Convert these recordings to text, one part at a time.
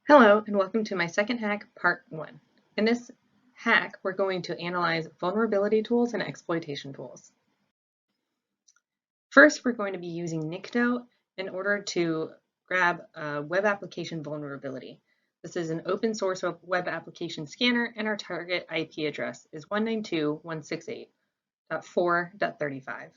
Hello and welcome to my second hack, part 1. In this hack, we're going to analyze vulnerability tools and exploitation tools. First, we're going to be using Nikto in order to grab a web application vulnerability. This is an open source web application scanner and our target IP address is 192.168.4.35.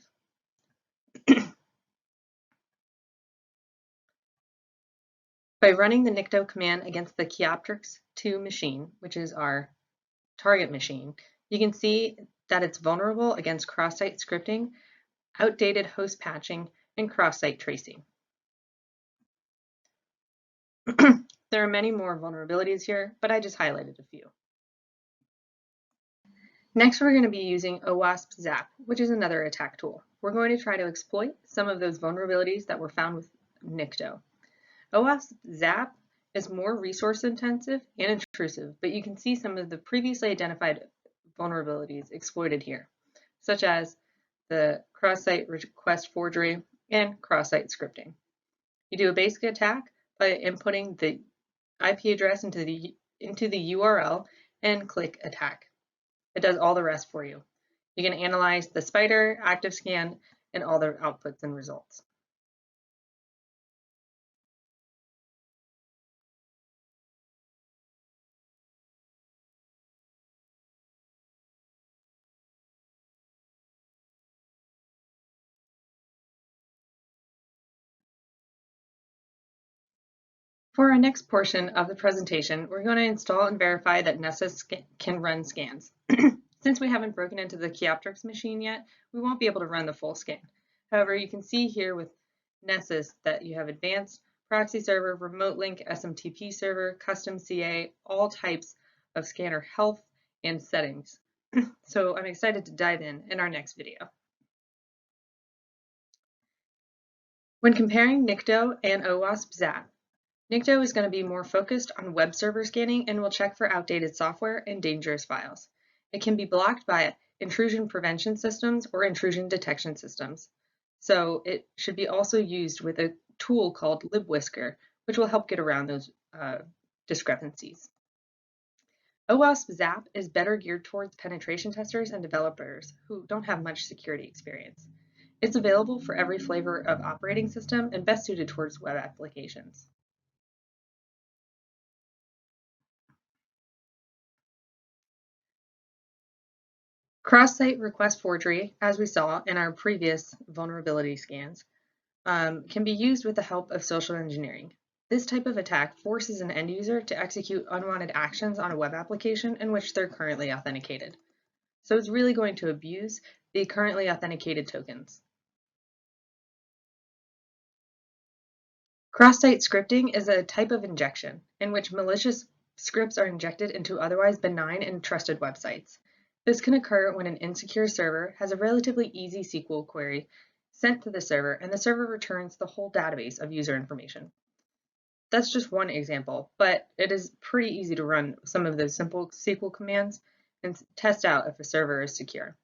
By running the Nikto command against the Kioptrix 2 machine, which is our target machine, you can see that it's vulnerable against cross-site scripting, outdated host patching, and cross-site tracing. There are many more vulnerabilities here, but I just highlighted a few. Next, we're going to be using OWASP Zap, which is another attack tool. We're going to try to exploit some of those vulnerabilities that were found with Nikto. OWASP Zap is more resource intensive and intrusive, but you can see some of the previously identified vulnerabilities exploited here, such as the cross-site request forgery and cross-site scripting. You do a basic attack by inputting the IP address into the URL and click attack. It does all the rest for you. You can analyze the spider, active scan, and all their outputs and results. For our next portion of the presentation, we're going to install and verify that Nessus can run scans. Since we haven't broken into the Kioptrix machine yet, we won't be able to run the full scan. However, you can see here with Nessus that you have advanced proxy server, remote link, SMTP server, custom CA, all types of scanner health and settings. So I'm excited to dive in our next video. When comparing Nikto and OWASP Zap, Nikto is going to be more focused on web server scanning and will check for outdated software and dangerous files. It can be blocked by intrusion prevention systems or intrusion detection systems. So it should be also used with a tool called LibWhisker, which will help get around those discrepancies. OWASP Zap is better geared towards penetration testers and developers who don't have much security experience. It's available for every flavor of operating system and best suited towards web applications. Cross-site request forgery, as we saw in our previous vulnerability scans, can be used with the help of social engineering. This type of attack forces an end user to execute unwanted actions on a web application in which they're currently authenticated. So it's really going to abuse the currently authenticated tokens. Cross-site scripting is a type of injection in which malicious scripts are injected into otherwise benign and trusted websites. This can occur when an insecure server has a relatively easy SQL query sent to the server and the server returns the whole database of user information. That's just one example, but it is pretty easy to run some of those simple SQL commands and test out if a server is secure.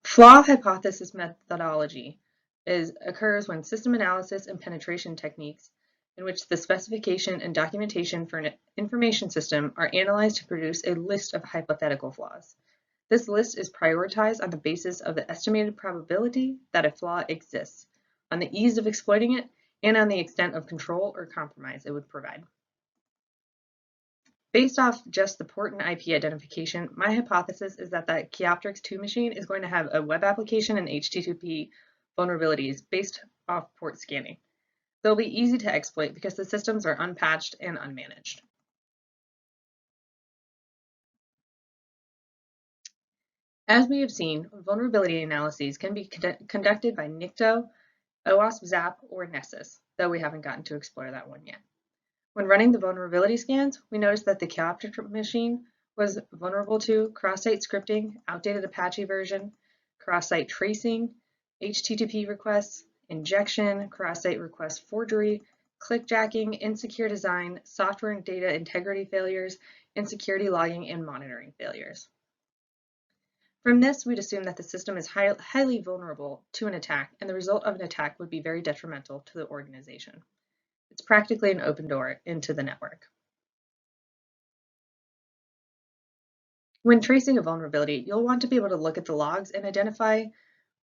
Flaw hypothesis methodology occurs when system analysis and penetration techniques in which the specification and documentation for an information system are analyzed to produce a list of hypothetical flaws. This list is prioritized on the basis of the estimated probability that a flaw exists, on the ease of exploiting it, and on the extent of control or compromise it would provide. Based off just the port and IP identification, my hypothesis is that the Kioptrix 2 machine is going to have a web application and HTTP vulnerabilities based off port scanning. They'll be easy to exploit because the systems are unpatched and unmanaged. As we have seen, vulnerability analyses can be conducted by Nikto, OWASP Zap, or Nessus, though we haven't gotten to explore that one yet. When running the vulnerability scans, we noticed that the Kioptrix machine was vulnerable to cross-site scripting, outdated Apache version, cross-site tracing, HTTP requests, injection, cross-site request forgery, clickjacking, insecure design, software and data integrity failures, and security logging and monitoring failures. From this, we'd assume that the system is highly vulnerable to an attack, and the result of an attack would be very detrimental to the organization. It's practically an open door into the network. When tracing a vulnerability, you'll want to be able to look at the logs and identify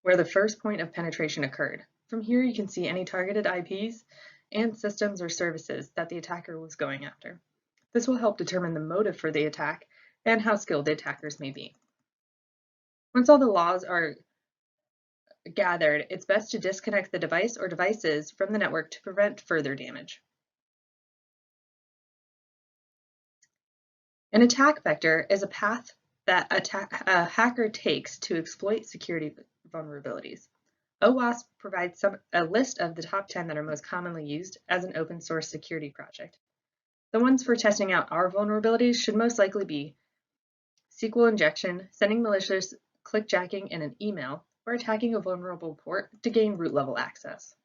where the first point of penetration occurred. From here, you can see any targeted IPs and systems or services that the attacker was going after. This will help determine the motive for the attack and how skilled the attackers may be. Once all the logs are gathered, it's best to disconnect the device or devices from the network to prevent further damage. An attack vector is a path that a hacker takes to exploit security vulnerabilities. OWASP provides a list of the top 10 that are most commonly used as an open source security project. The ones for testing out our vulnerabilities should most likely be SQL injection, sending malicious clickjacking in an email, or attacking a vulnerable port to gain root level access.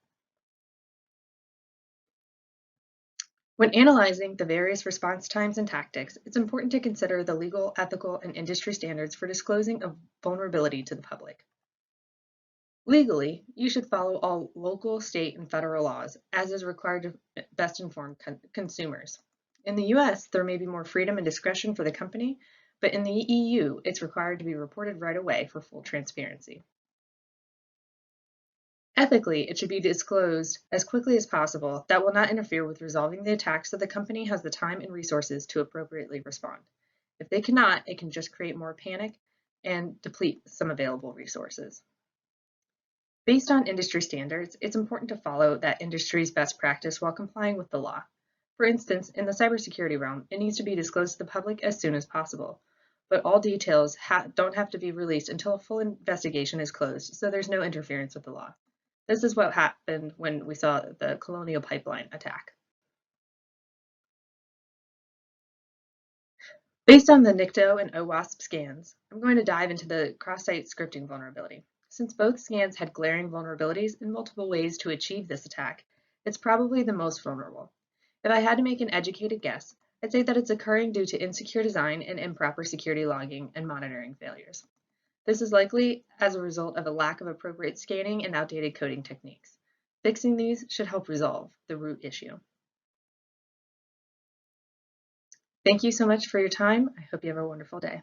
When analyzing the various response times and tactics, it's important to consider the legal, ethical, and industry standards for disclosing a vulnerability to the public. Legally, you should follow all local, state, and federal laws, as is required to best inform consumers. In the US, there may be more freedom and discretion for the company, but in the EU, it's required to be reported right away for full transparency. Ethically, it should be disclosed as quickly as possible. That will not interfere with resolving the attack, so the company has the time and resources to appropriately respond. If they cannot, it can just create more panic and deplete some available resources. Based on industry standards, it's important to follow that industry's best practice while complying with the law. For instance, in the cybersecurity realm, it needs to be disclosed to the public as soon as possible, but all details don't have to be released until a full investigation is closed, so there's no interference with the law. This is what happened when we saw the Colonial Pipeline attack. Based on the NICTO and OWASP scans, I'm going to dive into the cross-site scripting vulnerability. Since both scans had glaring vulnerabilities and multiple ways to achieve this attack, it's probably the most vulnerable. If I had to make an educated guess, I'd say that it's occurring due to insecure design and improper security logging and monitoring failures. This is likely as a result of a lack of appropriate scanning and outdated coding techniques. Fixing these should help resolve the root issue. Thank you so much for your time. I hope you have a wonderful day.